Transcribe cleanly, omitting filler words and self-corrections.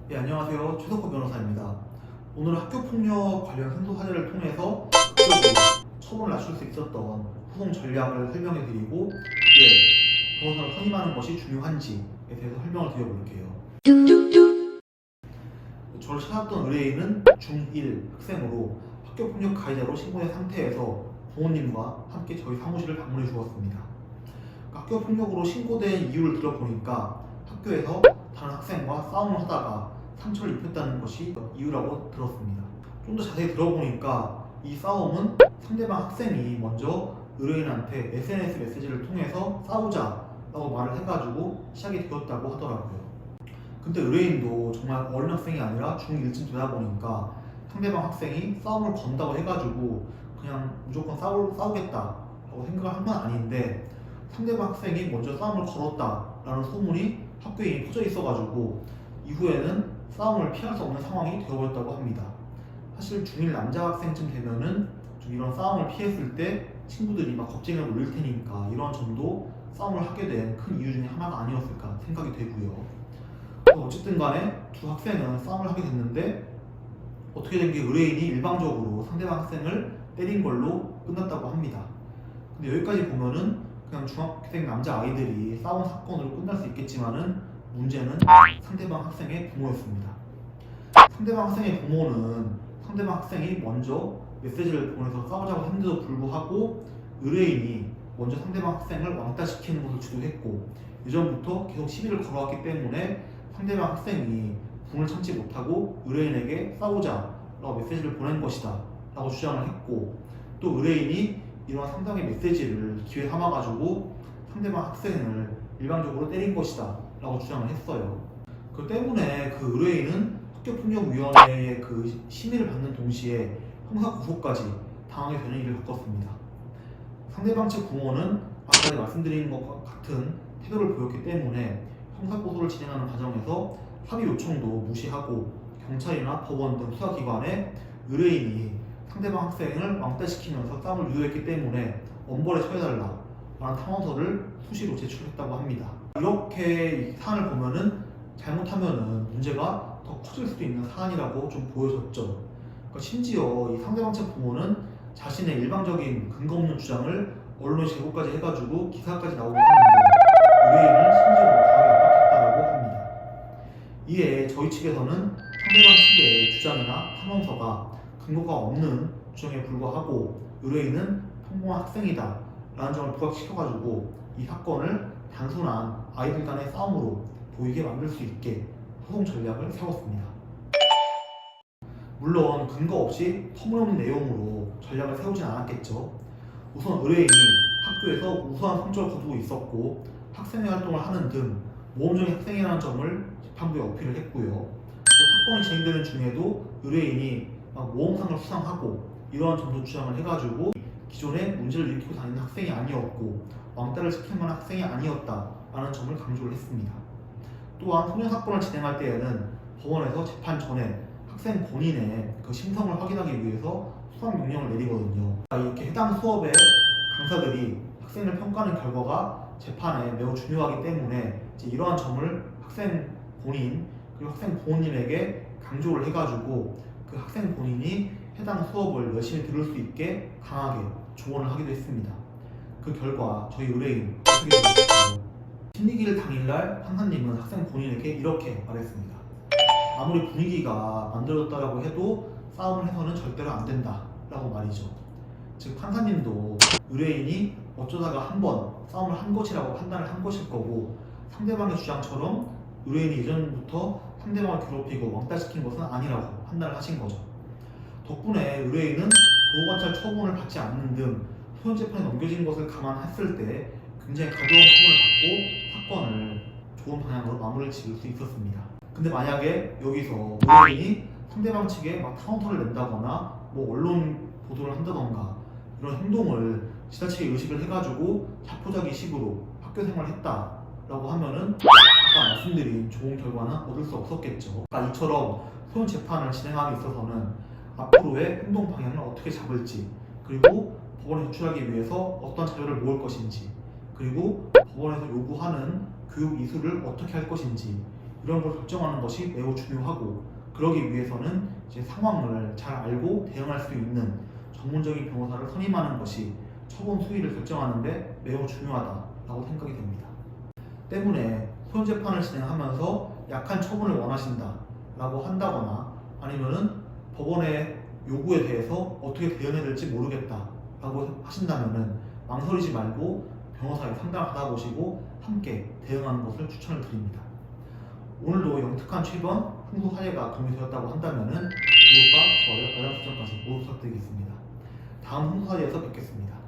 네, 안녕하세요. 최석호 변호사입니다. 오늘 학교폭력 관련 승소 사례를 통해서 극적으로 처분을 낮출 수 있었던 소송 전략을 설명해 드리고, 왜 변호사를 선임하는 것이 중요한지에 대해서 설명을 드려볼게요. 저를 찾았던 의뢰인은 중1 학생으로 학교폭력 가해자로 신고된 상태에서 부모님과 함께 저희 사무실을 방문해 주었습니다. 학교폭력으로 신고된 이유를 들어보니까 학교에서 다른 학생과 싸움을 하다가 상처를 입혔다는 것이 이유라고 들었습니다. 좀 더 자세히 들어보니까 이 싸움은 상대방 학생이 먼저 의뢰인한테 SNS 메시지를 통해서 싸우자라고 말을 해가지고 시작이 되었다고 하더라고요. 근데 의뢰인도 정말 어린 학생이 아니라 중1쯤 되다 보니까 상대방 학생이 싸움을 건다고 해가지고 그냥 무조건 싸우겠다라고 생각을 한 건 아닌데, 상대방 학생이 먼저 싸움을 걸었다라는 소문이 학교에 이미 퍼져 있어가지고 이후에는 싸움을 피할 수 없는 상황이 되어버렸다고 합니다. 사실 중1 남자 학생쯤 되면은 좀 이런 싸움을 피했을 때 친구들이 막 겁쟁이를 놀릴 테니까 이런 점도 싸움을 하게 된 큰 이유 중에 하나가 아니었을까 생각이 되고요. 어쨌든 간에 두 학생은 싸움을 하게 됐는데, 어떻게 된 게 의뢰인이 일방적으로 상대방 학생을 때린 걸로 끝났다고 합니다. 근데 여기까지 보면은 그냥 중학생 남자 아이들이 싸운 사건으로 끝날 수 있겠지만은, 문제는 상대방 학생의 부모였습니다. 상대방 학생의 부모는 상대방 학생이 먼저 메시지를 보내서 싸우자고 했는데도 불구하고 의뢰인이 먼저 상대방 학생을 왕따시키는 것을 주도했고, 예전부터 계속 시비를 걸어왔기 때문에 상대방 학생이 분을 참지 못하고 의뢰인에게 싸우자라고 메시지를 보낸 것이다 라고 주장을 했고, 또 의뢰인이 이러한 상대방의 메시지를 기회 삼아가지고 상대방 학생을 일방적으로 때린 것이다 라고 주장을 했어요. 그 때문에 그 의뢰인은 학교폭력위원회의 그 심의를 받는 동시에 형사고소까지 당하게 되는 일을 겪었습니다. 상대방 측 부모는 아까 말씀드린 것과 같은 태도를 보였기 때문에 형사고소를 진행하는 과정에서 합의 요청도 무시하고 경찰이나 법원 등 수사기관에 의뢰인이 상대방 학생을 왕따시키면서 싸움을 유도했기 때문에 엄벌에 처해달라 라는 탄원서를 수시로 제출했다고 합니다. 이렇게 이 사안을 보면은 잘못하면은 문제가 더 커질 수도 있는 사안이라고 좀 보여졌죠. 그러니까 심지어 이 상대방 측 부모는 자신의 일방적인 근거 없는 주장을 언론에 제보까지 해가지고 기사까지 나오게 하는데, 의뢰인을 심지어 강하게 압박했다고 합니다. 이에 저희 측에서는 상대방 측의 주장이나 탄원서가 근거가 없는 주장에 불과하고 의뢰인은 평범한 학생이다 라는 점을 부각시켜가지고 이 사건을 단순한 아이들 간의 싸움으로 보이게 만들 수 있게 소송 전략을 세웠습니다. 물론 근거 없이 터무니없는 내용으로 전략을 세우진 않았겠죠. 우선 의뢰인이 학교에서 우수한 성적을 거두고 있었고 학생회 활동을 하는 등 모범적인 학생이라는 점을 재판부에 어필을 했고요. 또 사건이 진행되는 중에도 의뢰인이 모험상을 수상하고 이러한 점도 주장을 해가지고 기존에 문제를 일으키고 다니는 학생이 아니었고 왕따를 시킬 만한 학생이 아니었다라는 점을 강조를 했습니다. 또한 소년 사건을 진행할 때에는 법원에서 재판 전에 학생 본인의 그 심성을 확인하기 위해서 수상 명령을 내리거든요. 이렇게 해당 수업의 강사들이 학생을 평가하는 결과가 재판에 매우 중요하기 때문에 이제 이러한 점을 학생 본인 그리고 학생 부모님에게 강조를 해가지고 그 학생 본인이 해당 수업을 열심히 들을 수 있게 강하게 조언을 하기도 했습니다. 그 결과 저희 의뢰인 어떻게 되었을까요? 심리기일 당일날 판사님은 학생 본인에게 이렇게 말했습니다. 아무리 분위기가 만들어졌다고 해도 싸움을 해서는 절대로 안 된다 라고 말이죠. 즉 판사님도 의뢰인이 어쩌다가 한번 싸움을 한 것이라고 판단을 한 것일 거고, 상대방의 주장처럼 의뢰인이 예전부터 상대방을 괴롭히고 왕따시킨 것은 아니라고 판단을 하신 거죠. 덕분에 의뢰인은 보호관찰 처분을 받지 않는 등 소년 재판에 넘겨진 것을 감안했을 때 굉장히 가벼운 처분을 받고 사건을 좋은 방향으로 마무리를 지을 수 있었습니다. 근데 만약에 여기서 의뢰인이 상대방 측에 막 카운터를 낸다거나 뭐 언론 보도를 한다던가 이런 행동을 지나치게 의식을 해가지고 자포자기식으로 학교 생활을 했다라고 하면은 아까 말씀드린 좋은 결과는 얻을 수 없었겠죠. 이처럼 소년 재판을 진행함에 있어서는 앞으로의 행동 방향을 어떻게 잡을지, 그리고 법원에 제출하기 위해서 어떤 자료를 모을 것인지, 그리고 법원에서 요구하는 교육 이수를 어떻게 할 것인지, 이런 걸 결정하는 것이 매우 중요하고, 그러기 위해서는 이제 상황을 잘 알고 대응할 수 있는 전문적인 변호사를 선임하는 것이 처분 수위를 결정하는데 매우 중요하다라고 생각이 됩니다. 때문에 소형 재판을 진행하면서 약한 처분을 원하신다라고 한다거나 아니면은 법원의 요구에 대해서 어떻게 대응해야 될지 모르겠다라고 하신다면은 망설이지 말고 변호사에 상담을 받아보시고 함께 대응하는 것을 추천을 드립니다. 오늘도 영특한 취번 승소 사례가 도움이 되었다고 한다면은 구독과 좋아요, 알람 설정까지 모두 부탁드리겠습니다. 다음 승소 사례에서 뵙겠습니다.